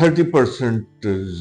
30%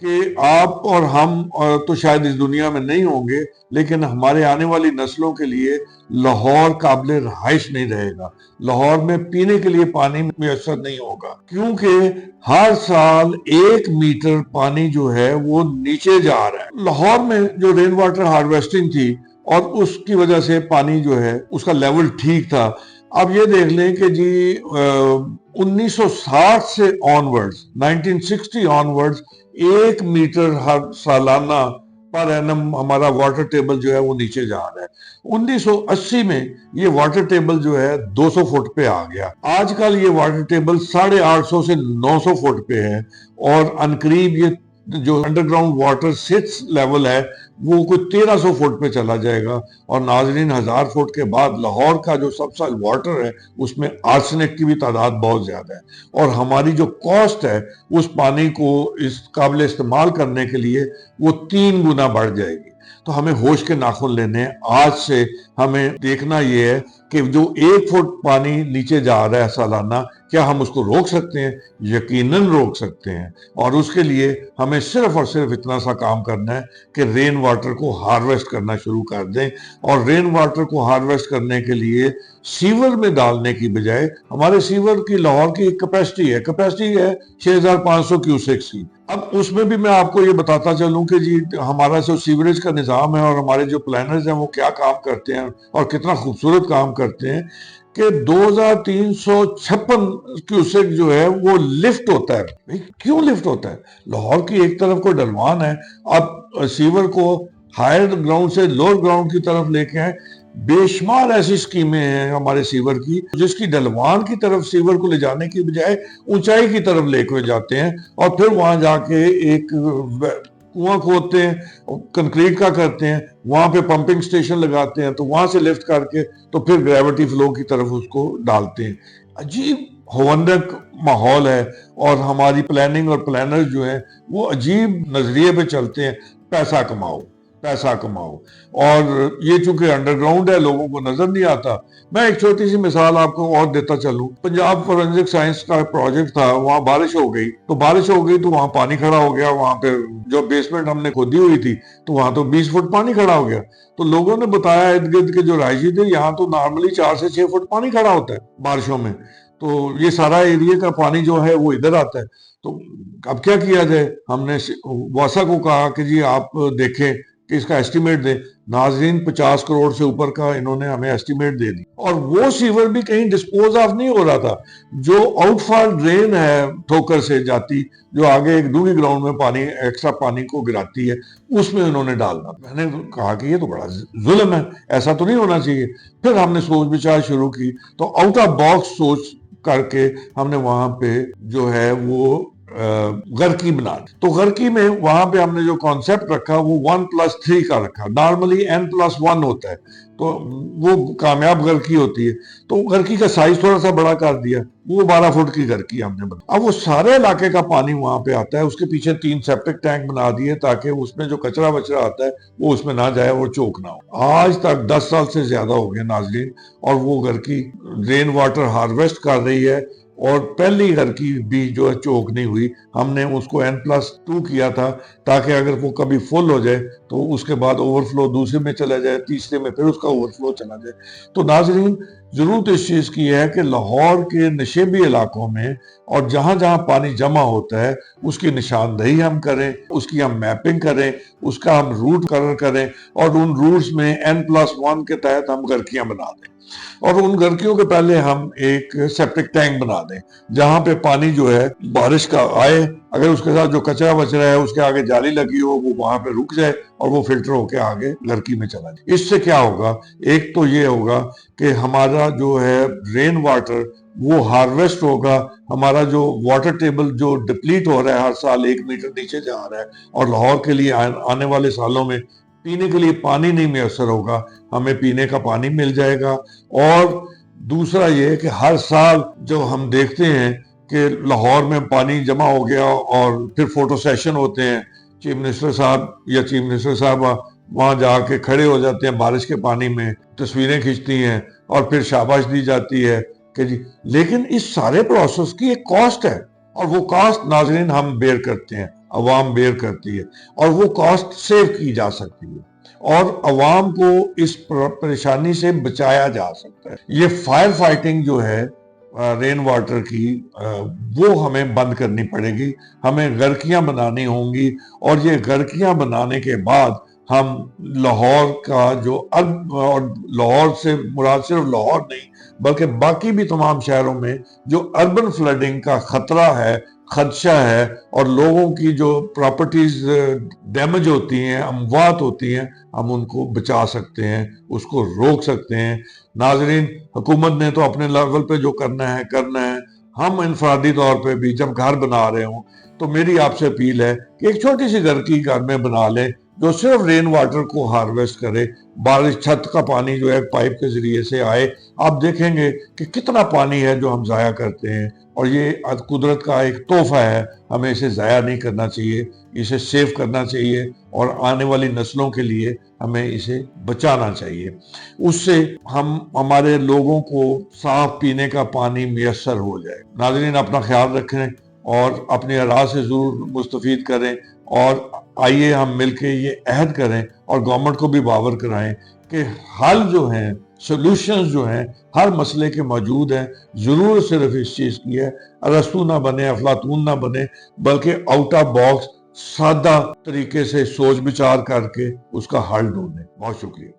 کہ آپ اور ہم تو شاید اس دنیا میں نہیں ہوں گے، لیکن ہمارے آنے والی نسلوں کے لیے لاہور قابل رہائش نہیں رہے گا۔ لاہور میں پینے کے لیے پانی میسر نہیں ہوگا، کیونکہ ہر سال 1 میٹر پانی جو ہے وہ نیچے جا رہا ہے۔ لاہور میں جو رین واٹر ہارویسٹنگ تھی اور اس کی وجہ سے پانی جو ہے اس کا لیول ٹھیک تھا، اب یہ دیکھ لیں کہ جی 1960 سے آنورڈز 1960 آنورڈز 1 میٹر ہر سالانہ پر اینم ہمارا واٹر ٹیبل جو ہے وہ نیچے جا رہا ہے۔ 1980 میں یہ واٹر ٹیبل جو ہے 200 فٹ پہ آ گیا۔ آج کل یہ واٹر ٹیبل 850 سے 900 فٹ پہ ہے، اور انقریب یہ جو انڈر گراؤنڈ واٹر سٹس لیول ہے وہ کوئی 1300 فٹ پہ چلا جائے گا۔ اور ناظرین 1000 فٹ کے بعد لاہور کا جو سب سے واٹر ہے اس میں آرسنک کی بھی تعداد بہت زیادہ ہے، اور ہماری جو کاسٹ ہے اس پانی کو اس قابل استعمال کرنے کے لیے وہ 3 گنا بڑھ جائے گی۔ تو ہمیں ہوش کے ناخن لینے ہیں۔ آج سے ہمیں دیکھنا یہ ہے کہ جو 1 فٹ پانی نیچے جا رہا ہے سالانہ، کیا ہم اس کو روک سکتے ہیں؟ یقیناً روک سکتے ہیں، اور اس کے لیے ہمیں صرف اور صرف اتنا سا کام کرنا ہے کہ رین واٹر کو ہارویسٹ کرنا شروع کر دیں۔ اور رین واٹر کو ہارویسٹ کرنے کے لیے سیور میں ڈالنے کی بجائے، ہمارے سیور کی لاہور کی ایک کیپیسٹی ہے 6500 کیوسیکس کی۔ اب اس میں بھی میں آپ کو یہ بتاتا چلوں کہ جی ہمارا جو سیوریج کا نظام ہے اور ہمارے جو پلانرز ہیں وہ کیا کام کرتے ہیں اور کتنا خوبصورت کام کرتے ہیں کہ 2356 کیوسیک جو ہے وہ لفٹ ہوتا ہے۔ کیوں لفٹ ہوتا ہے؟ لاہور کی ایک طرف کو ڈلوان ہے، اب سیور کو ہائر گراؤنڈ سے لوور گراؤنڈ کی طرف لے کے آئے۔ بے شمار ایسی سکیمیں ہیں ہمارے سیور کی جس کی ڈلوان کی طرف سیور کو لے جانے کی بجائے اونچائی کی طرف لے کے جاتے ہیں، اور پھر وہاں جا کے ایک کنواں کھودتے ہیں، کنکریٹ کا کرتے ہیں، وہاں پہ پمپنگ سٹیشن لگاتے ہیں، تو وہاں سے لفٹ کر کے تو پھر گریوٹی فلو کی طرف اس کو ڈالتے ہیں۔ عجیب ہونک ماحول ہے، اور ہماری پلاننگ اور پلانر جو ہیں وہ عجیب نظریے پہ چلتے ہیں، پیسہ کماؤ پیسہ کماؤ، اور یہ چونکہ انڈر گراؤنڈ ہے لوگوں کو نظر نہیں آتا۔ میں ایک چھوٹی سی مثال آپ کو اور دیتا چلوں۔ پنجاب فورنزک سائنس کا پروجیکٹ تھا، وہاں بارش ہو گئی تو وہاں پانی کھڑا ہو گیا، وہاں پہ جو بیسمنٹ ہم نے کھودی ہوئی تھی تو وہاں تو 20 فٹ پانی کھڑا ہو گیا۔ تو لوگوں نے بتایا ارد گرد کے جو رہائشی تھے، یہاں تو نارملی 4 سے 6 فٹ پانی کھڑا ہوتا ہے بارشوں میں، تو یہ سارا ایریا کا پانی جو ہے وہ ادھر آتا ہے۔ تو اب کیا کیا جائے؟ ہم نے واسا کو کہا کہ جی آپ دیکھیں کہ اس کا ایسٹیمیٹ دیں۔ ناظرین 50 کروڑ سے اوپر کا انہوں نے ہمیں ایسٹیمیٹ دے دی، اور وہ سیور بھی کہیں ڈسپوز آف نہیں ہو رہا تھا۔ جو آؤٹ فال ڈرین ہے ٹھوکر سے جاتی، جو آگے ایک ڈوگی گراؤنڈ میں پانی ایکسٹرا پانی کو گراتی ہے، اس میں انہوں نے ڈالنا۔ میں نے کہا کہ یہ تو بڑا ظلم ہے، ایسا تو نہیں ہونا چاہیے۔ پھر ہم نے سوچ بچار شروع کی، تو آؤٹ آف باکس سوچ کر کے ہم نے وہاں پہ جو ہے وہ غرقی بنا دی۔ تو غرقی میں وہاں پہ ہم نے جو کانسیپٹ رکھا وہ 1+3 کا رکھا، نارملی n+1 ہوتا ہے، تو وہ کامیاب غرقی ہوتی ہے۔ تو غرقی کا سائز تھوڑا سا بڑا کر دیا، وہ 12 فٹ کی غرقی ہم نے بنا۔ اب وہ سارے علاقے کا پانی وہاں پہ آتا ہے، اس کے پیچھے 3 سیپٹک ٹینک بنا دیے تاکہ اس میں جو کچرا وچرا آتا ہے وہ اس میں نہ جائے اور چوک نہ ہو۔ آج تک 10 سال سے زیادہ ہو گئے ناظرین، اور وہ غرقی رین واٹر ہارویسٹ کر رہی ہے، اور پہلی غرقی بھی جو ہے چوک نہیں ہوئی۔ ہم نے اس کو n+2 کیا تھا تاکہ اگر وہ کبھی فل ہو جائے تو اس کے بعد اوور فلو دوسرے میں چلا جائے، تیسرے میں پھر اس کا اوور فلو چلا جائے۔ تو ناظرین ضرورت اس چیز کی ہے کہ لاہور کے نشیبی علاقوں میں اور جہاں جہاں پانی جمع ہوتا ہے اس کی نشاندہی ہم کریں، اس کی ہم میپنگ کریں، اس کا ہم روٹ قرار کریں، اور ان روٹس میں n+1 کے تحت ہم غرقیاں بنا دیں، اور ان غرقیوں کے پہلے ہم ایک سیپٹک ٹینک بنا دیں جہاں پہ پانی جو ہے بارش کا آئے، اگر اس کے ساتھ جو کچرا وچرا ہے اس کے آگے جالی لگی ہو وہ وہاں پہ رک جائے اور وہ فلٹر ہو کے آگے غرقی میں چلا جائے۔ اس سے کیا ہوگا؟ ایک تو یہ ہوگا کہ ہمارا جو ہے رین واٹر وہ ہارویسٹ ہوگا، ہمارا جو واٹر ٹیبل جو ڈپلیٹ ہو رہا ہے ہر سال 1 میٹر نیچے جا رہا ہے، اور لاہور کے لیے آنے والے سالوں میں پینے کے لیے پانی نہیں میسر ہوگا، ہمیں پینے کا پانی مل جائے گا۔ اور دوسرا یہ کہ ہر سال جو ہم دیکھتے ہیں کہ لاہور میں پانی جمع ہو گیا اور پھر فوٹو سیشن ہوتے ہیں، چیف منسٹر صاحب یا چیف منسٹر صاحبہ وہاں جا کے کھڑے ہو جاتے ہیں بارش کے پانی میں، تصویریں کھینچتی ہیں اور پھر شاباش دی جاتی ہے کہ جی لیکن اس سارے پروسیس کی ایک کاسٹ ہے، اور وہ کاسٹ ناظرین ہم بیئر کرتے ہیں، عوام بیئر کرتی ہے، اور وہ کاسٹ سیو کی جا سکتی ہے اور عوام کو اس پریشانی سے بچایا جا سکتا ہے۔ یہ فائر فائٹنگ جو ہے رین واٹر کی وہ ہمیں بند کرنی پڑے گی، ہمیں غرقیاں بنانی ہوں گی، اور یہ غرقیاں بنانے کے بعد ہم لاہور کا جو اور لاہور سے مراد صرف لاہور نہیں بلکہ باقی بھی تمام شہروں میں جو اربن فلڈنگ کا خطرہ ہے، خدشہ ہے، اور لوگوں کی جو پراپرٹیز ڈیمیج ہوتی ہیں، اموات ہوتی ہیں، ہم ان کو بچا سکتے ہیں، اس کو روک سکتے ہیں۔ ناظرین، حکومت نے تو اپنے لیول پہ جو کرنا ہے کرنا ہے، ہم انفرادی طور پہ بھی جب گھر بنا رہے ہوں تو میری آپ سے اپیل ہے کہ ایک چھوٹی سی گھر میں بنا لیں جو صرف رین واٹر کو ہارویسٹ کرے، بارش چھت کا پانی جو ہے پائپ کے ذریعے سے آئے۔ آپ دیکھیں گے کہ کتنا پانی ہے جو ہم ضائع کرتے ہیں، اور یہ قدرت کا ایک تحفہ ہے، ہمیں اسے ضائع نہیں کرنا چاہیے، اسے سیو کرنا چاہیے، اور آنے والی نسلوں کے لیے ہمیں اسے بچانا چاہیے۔ اس سے ہمارے لوگوں کو صاف پینے کا پانی میسر ہو جائے۔ ناظرین، اپنا خیال رکھیں اور اپنی آراء سے ضرور مستفید کریں، اور آئیے ہم مل کے یہ عہد کریں اور گورنمنٹ کو بھی باور کرائیں کہ حل جو ہیں، سولوشنز جو ہیں ہر مسئلے کے موجود ہیں۔ ضرور صرف اس چیز کی ہے ارسطو نہ بنے، افلاطون نہ بنے، بلکہ آؤٹ آف باکس سادہ طریقے سے سوچ بچار کر کے اس کا حل ڈھونڈیں۔ بہت شکریہ۔